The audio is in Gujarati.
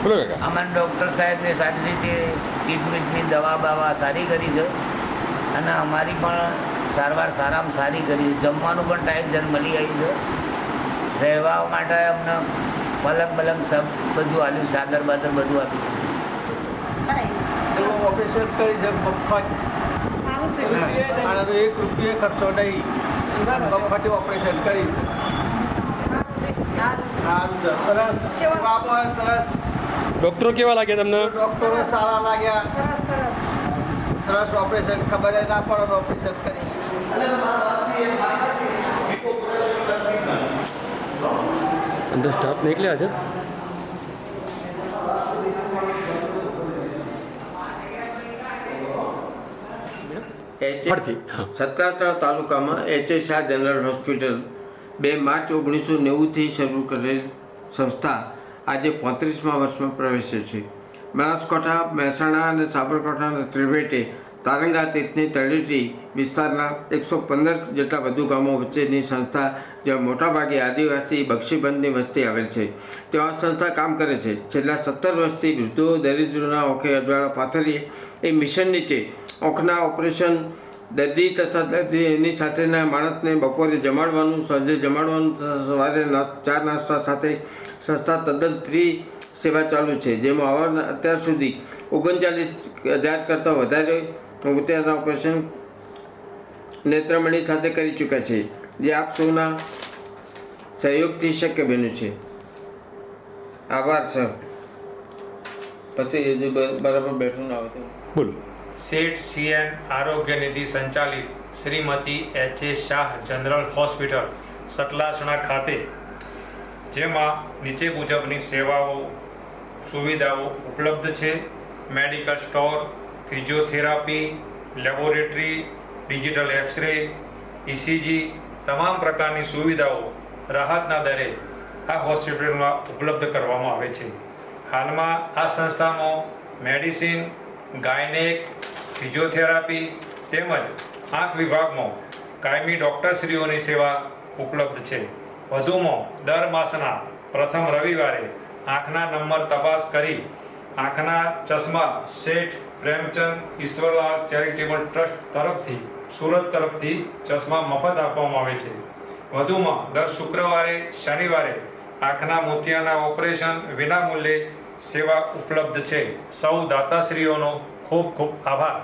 બોલો કાકા. અમારા ડૉક્ટર સાહેબને સારી રીતે ટ્રીટમેન્ટની દવા બાવા સારી કરી છે અને અમારી પણ સારવાર સારામાં સારી કરી છે. જમવાનું પણ ટાઈમ જન મળી આવી છે. રહેવા માટે અમને પલંગ બલંગ સબ બધું આપ્યું, ચાદર બાદર બધું આપ્યું. ઓપરેશન કરી છે મફત, અને તો 1 રૂપિયા ખર્ચો નહીં, મફત ઓપરેશન કરી છે. સારું છે, સરસ બાબો, સરસ. ડૉક્ટરો કેવા લાગ્યા તમને? ડૉક્ટરો સારા લાગ્યા, સરસ ઓપરેશન, ખબર ના પડે ઓપરેશન કરી. અંદર સ્ટાફ નીકળ્યા છે. ફરીથી, હા. સત્તાસા તાલુકામાં એચ.એ. શાહ જનરલ હોસ્પિટલ 2 માર્ચ 1990થી શરૂ કરેલ સંસ્થા આજે 35મા વર્ષમાં પ્રવેશે છે. બનાસકાંઠા, મહેસાણા અને સાબરકાંઠાના ત્રિભેટે તારંગા તીર્થની તળેટી વિસ્તારના 115 જેટલા વધુ ગામો વચ્ચેની સંસ્થા, જ્યાં મોટાભાગે આદિવાસી બક્ષીબંધની વસ્તી આવેલ છે, ત્યાં સંસ્થા કામ કરે છે. છેલ્લા 17 વર્ષથી વૃદ્ધો દરિદ્રોના ઓખે અજવાળા પાથરીએ એ મિશન નીચે ઓખના ઓપરેશન, દર્દી તથા દર્દીની સાથેના માણસને બપોરે જમાડવાનું, સાંજે જમાડવાનું તથા સવારે ચા નાસ્તા સાથે સંસ્થા તદ્દન ફ્રી સેવા ચાલુ છે, જેમાં અત્યાર સુધી 39,000 કરતાં વધારે ઉત્તેજના ઓપરેશન નેત્રમણી સાથે કરી ચૂક્યા છે, જે આપ સૌના સહયોગથી શક્ય બન્યું છે. આભાર સર. પછી બરાબર બેઠું ના આવતું. બોલો. શેઠ CN આરોગ્ય નિધિ સંચાલિત Shrimati H A. Shah general hospital Satlasana ખાતે, જેમાં નીચે મુજબની સેવાઓ સુવિધાઓ ઉપલબ્ધ છે. Medical store, physiotherapy, laboratory, digital x-ray, ECG તમામ પ્રકારની સુવિધાઓ રાહતના દરે આ હોસ્પિટલમાં ઉપલબ્ધ કરવામાં આવે છે. હાલમાં આ સંસ્થામાં મેડિસિન, ગાયનેક, ફિઝિયોથેરાપી તેમજ આંખ વિભાગમાં કાયમી ડૉક્ટરશ્રીઓની સેવા ઉપલબ્ધ છે. વધુમાં દર માસના પ્રથમ રવિવારે આંખના નંબર તપાસ કરી આંખના ચશ્મા શેઠ પ્રેમચંદ ઈશ્વરલાલ ચેરિટેબલ ટ્રસ્ટ તરફથી સુરત તરફથી ચશ્મા મફત આપવામાં આવે છે. વધુમાં દર શુક્રવારે, શનિવારે આંખના મોતિયાના ઓપરેશન વિનામૂલ્યે સેવા ઉપલબ્ધ છે. સૌ દાતાશ્રીઓનો ખૂબ ખૂબ આભાર.